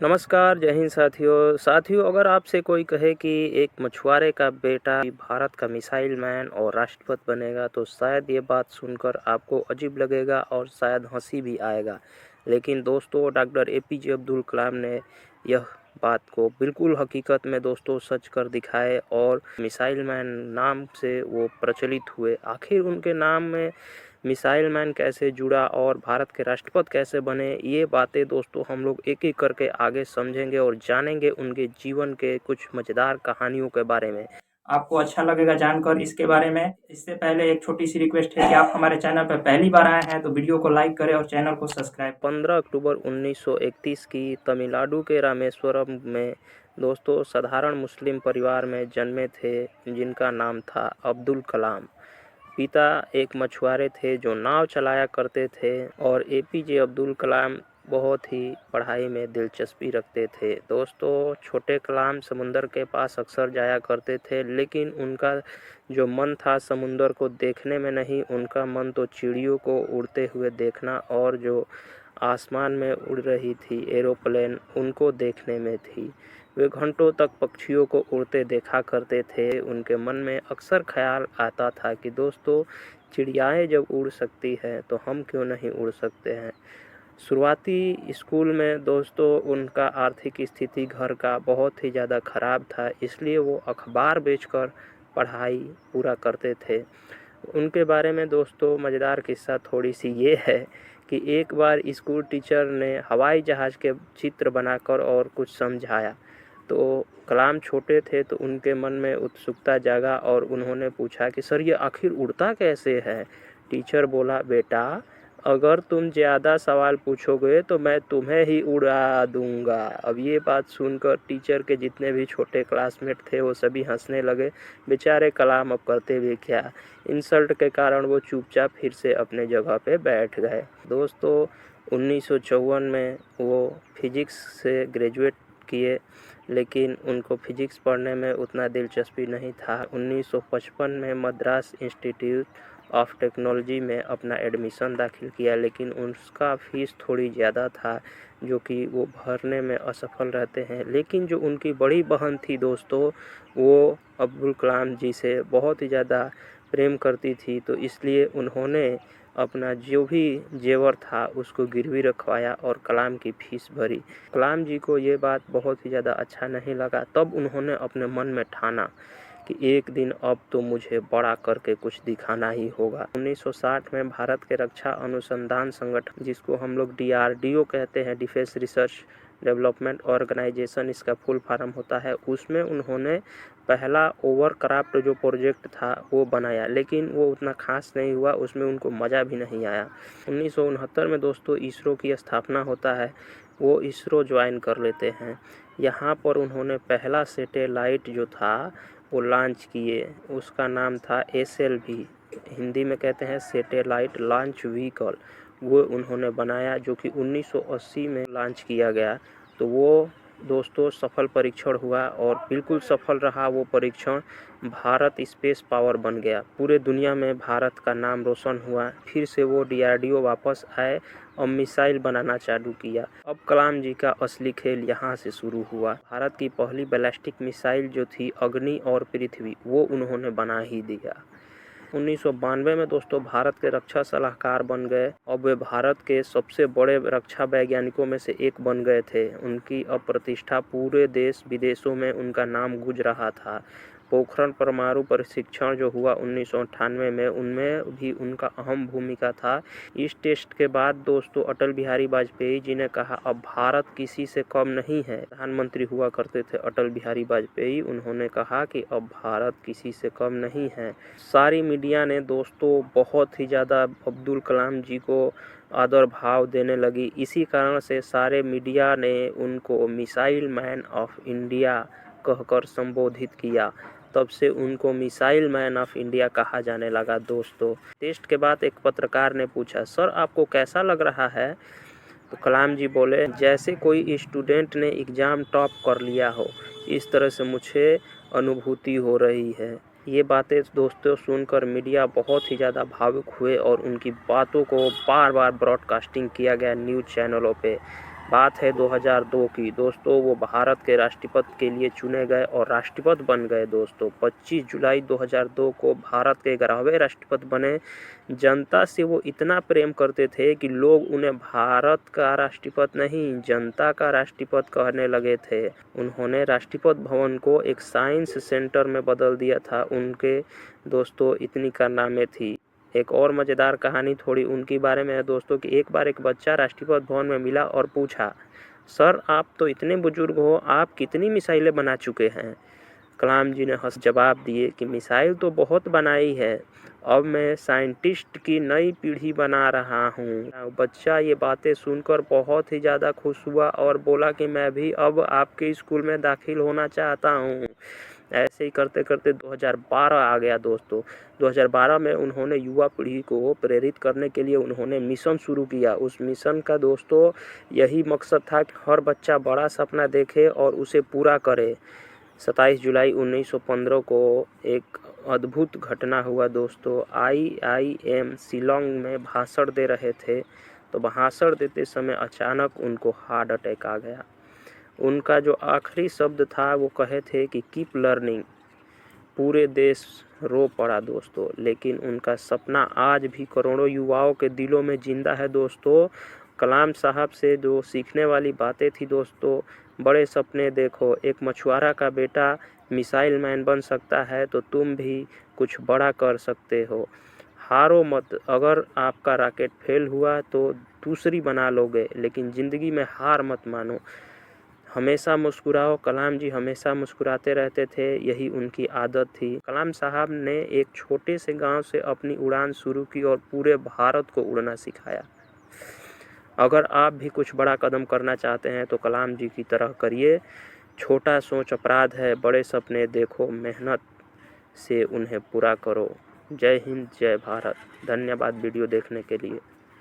नमस्कार, जय हिंद साथियों अगर आपसे कोई कहे कि एक मछुआरे का बेटा भारत का मिसाइल मैन और राष्ट्रपति बनेगा तो शायद ये बात सुनकर आपको अजीब लगेगा और शायद हंसी भी आएगा। लेकिन दोस्तों, डॉक्टर एपीजे अब्दुल कलाम ने यह बात को बिल्कुल हकीकत में दोस्तों सच कर दिखाए और मिसाइल मैन नाम से वो प्रचलित हुए। आखिर उनके नाम में मिसाइल मैन कैसे जुड़ा और भारत के राष्ट्रपति कैसे बने, ये बातें दोस्तों हम लोग एक एक करके आगे समझेंगे और जानेंगे उनके जीवन के कुछ मज़ेदार कहानियों के बारे में। आपको अच्छा लगेगा जानकर इसके बारे में। इससे पहले एक छोटी सी रिक्वेस्ट है कि आप हमारे चैनल पर पहली बार आए हैं तो वीडियो को लाइक करें और चैनल को सब्सक्राइब। 15 अक्टूबर 1931 की तमिलनाडु के रामेश्वरम में दोस्तों साधारण मुस्लिम परिवार में जन्मे थे, जिनका नाम था अब्दुल कलाम। पिता एक मछुआरे थे जो नाव चलाया करते थे और एपीजे अब्दुल कलाम बहुत ही पढ़ाई में दिलचस्पी रखते थे। दोस्तों, छोटे कलाम समुंदर के पास अक्सर जाया करते थे, लेकिन उनका जो मन था समुंदर को देखने में नहीं, उनका मन तो चिड़ियों को उड़ते हुए देखना और जो आसमान में उड़ रही थी एरोप्लेन, उनको देखने में थी। वे घंटों तक पक्षियों को उड़ते देखा करते थे। उनके मन में अक्सर ख्याल आता था कि दोस्तों, चिड़ियाएँ जब उड़ सकती हैं तो हम क्यों नहीं उड़ सकते हैं। शुरुआती स्कूल में दोस्तों उनका आर्थिक स्थिति घर का बहुत ही ज़्यादा ख़राब था, इसलिए वो अखबार बेचकर पढ़ाई पूरा करते थे। उनके बारे में दोस्तों मज़ेदार किस्सा थोड़ी सी ये है कि एक बार स्कूल टीचर ने हवाई जहाज़ के चित्र बनाकर और कुछ समझाया, तो कलाम छोटे थे तो उनके मन में उत्सुकता जागा और उन्होंने पूछा कि सर ये आखिर उड़ता कैसे है। टीचर बोला, बेटा अगर तुम ज़्यादा सवाल पूछोगे तो मैं तुम्हें ही उड़ा दूंगा। अब ये बात सुनकर टीचर के जितने भी छोटे क्लासमेट थे वो सभी हंसने लगे। बेचारे कलाम अब करते भी क्या। इंसल्ट के कारण वो चुपचाप फिर से अपने जगह पे बैठ गए। दोस्तों 1954 में वो फिजिक्स से ग्रेजुएट किए, लेकिन उनको फिजिक्स पढ़ने में उतना दिलचस्पी नहीं था। 1955 में मद्रास इंस्टीट्यूट ऑफ टेक्नोलॉजी में अपना एडमिशन दाखिल किया, लेकिन उसका फ़ीस थोड़ी ज़्यादा था जो कि वो भरने में असफल रहते हैं। लेकिन जो उनकी बड़ी बहन थी दोस्तों, वो अब्दुल कलाम जी से बहुत ही ज़्यादा प्रेम करती थी, तो इसलिए उन्होंने अपना जो भी जेवर था उसको गिरवी रखवाया और कलाम की फ़ीस भरी। कलाम जी को ये बात बहुत ही ज़्यादा अच्छा नहीं लगा। तब उन्होंने अपने मन में ठाना कि एक दिन अब तो मुझे बड़ा करके कुछ दिखाना ही होगा। 1960 में भारत के रक्षा अनुसंधान संगठन, जिसको हम लोग DRDO कहते हैं, डिफेंस रिसर्च डेवलपमेंट ऑर्गेनाइजेशन इसका फुल फॉर्म होता है, उसमें उन्होंने पहला ओवरक्राफ्ट जो प्रोजेक्ट था वो बनाया, लेकिन वो उतना खास नहीं हुआ, उसमें उनको मज़ा भी नहीं आया। 1969 में दोस्तों इसरो की स्थापना होता है, वो इसरो ज्वाइन कर लेते हैं। यहाँ पर उन्होंने पहला सैटेलाइट जो था वो लॉन्च किए, उसका नाम था SLV, हिंदी में कहते हैं सैटेलाइट लॉन्च व्हीकल। वो उन्होंने बनाया जो कि 1980 में लॉन्च किया गया। तो वो दोस्तों सफल परीक्षण हुआ और बिल्कुल सफल रहा वो परीक्षण। भारत स्पेस पावर बन गया, पूरे दुनिया में भारत का नाम रोशन हुआ। फिर से वो DRDO वापस आए और मिसाइल बनाना चालू किया। अब कलाम जी का असली खेल यहाँ से शुरू हुआ। भारत की पहली बैलिस्टिक मिसाइल जो थी अग्नि और पृथ्वी, वो उन्होंने बना ही दिया। 1992 में दोस्तों भारत के रक्षा सलाहकार बन गए। अब वे भारत के सबसे बड़े रक्षा वैज्ञानिकों में से एक बन गए थे। उनकी अब प्रतिष्ठा पूरे देश विदेशों में उनका नाम गूंज रहा था। पोखरण परमाणु परीक्षण जो हुआ 1998 में, उनमें भी उनका अहम भूमिका था। इस टेस्ट के बाद दोस्तों अटल बिहारी वाजपेयी जी ने कहा अब भारत किसी से कम नहीं है। प्रधानमंत्री हुआ करते थे अटल बिहारी वाजपेयी, उन्होंने कहा कि अब भारत किसी से कम नहीं है। सारी मीडिया ने दोस्तों बहुत ही ज़्यादा अब्दुल कलाम जी को आदर भाव देने लगी। इसी कारण से सारे मीडिया ने उनको मिसाइल मैन ऑफ इंडिया कहकर संबोधित किया। तब से उनको मिसाइल मैन ऑफ इंडिया कहा जाने लगा। दोस्तों टेस्ट के बाद एक पत्रकार ने पूछा, सर आपको कैसा लग रहा है? तो कलाम जी बोले, जैसे कोई स्टूडेंट ने एग्ज़ाम टॉप कर लिया हो, इस तरह से मुझे अनुभूति हो रही है। ये बातें दोस्तों सुनकर मीडिया बहुत ही ज़्यादा भावुक हुए और उनकी बातों को बार बार ब्रॉडकास्टिंग किया गया न्यूज़ चैनलों पे। बात है 2002 की दोस्तों। वो भारत के राष्ट्रपति के लिए चुने गए और राष्ट्रपति बन गए दोस्तों। 25 जुलाई 2002 को भारत के 11वें राष्ट्रपति बने। जनता से वो इतना प्रेम करते थे कि लोग उन्हें भारत का राष्ट्रपति नहीं, जनता का राष्ट्रपति कहने लगे थे। उन्होंने राष्ट्रपति भवन को एक साइंस सेंटर में बदल दिया था। उनके दोस्तों इतनी कारनामे थी। एक और मज़ेदार कहानी थोड़ी उनके बारे में है दोस्तों कि एक बार एक बच्चा राष्ट्रपति भवन में मिला और पूछा, सर आप तो इतने बुजुर्ग हो, आप कितनी मिसाइलें बना चुके हैं? कलाम जी ने हंस जवाब दिए कि मिसाइल तो बहुत बनाई है, अब मैं साइंटिस्ट की नई पीढ़ी बना रहा हूँ। बच्चा ये बातें सुनकर बहुत ही ज़्यादा खुश हुआ और बोला कि मैं भी अब आपके स्कूल में दाखिल होना चाहता हूँ। ऐसे ही करते करते 2012 आ गया दोस्तों। 2012 में उन्होंने युवा पीढ़ी को प्रेरित करने के लिए उन्होंने मिशन शुरू किया। उस मिशन का दोस्तों यही मकसद था कि हर बच्चा बड़ा सपना देखे और उसे पूरा करे। 27 जुलाई 1915 को एक अद्भुत घटना हुआ दोस्तों। IIM शिलोंग में भाषण दे रहे थे, तो भाषण देते समय अचानक उनको हार्ट अटैक आ गया। उनका जो आखिरी शब्द था वो कहे थे कि कीप लर्निंग। पूरे देश रो पड़ा दोस्तों, लेकिन उनका सपना आज भी करोड़ों युवाओं के दिलों में जिंदा है दोस्तों। कलाम साहब से जो सीखने वाली बातें थी दोस्तों, बड़े सपने देखो, एक मछुआरा का बेटा मिसाइल मैन बन सकता है तो तुम भी कुछ बड़ा कर सकते हो। हारो मत, अगर आपका रॉकेट फेल हुआ तो दूसरी बना लोगे, लेकिन ज़िंदगी में हार मत मानो। हमेशा मुस्कुराओ। कलाम जी हमेशा मुस्कुराते रहते थे, यही उनकी आदत थी। कलाम साहब ने एक छोटे से गांव से अपनी उड़ान शुरू की और पूरे भारत को उड़ना सिखाया। अगर आप भी कुछ बड़ा कदम करना चाहते हैं तो कलाम जी की तरह करिए। छोटा सोच अपराध है, बड़े सपने देखो, मेहनत से उन्हें पूरा करो। जय हिंद, जय भारत। धन्यवाद वीडियो देखने के लिए।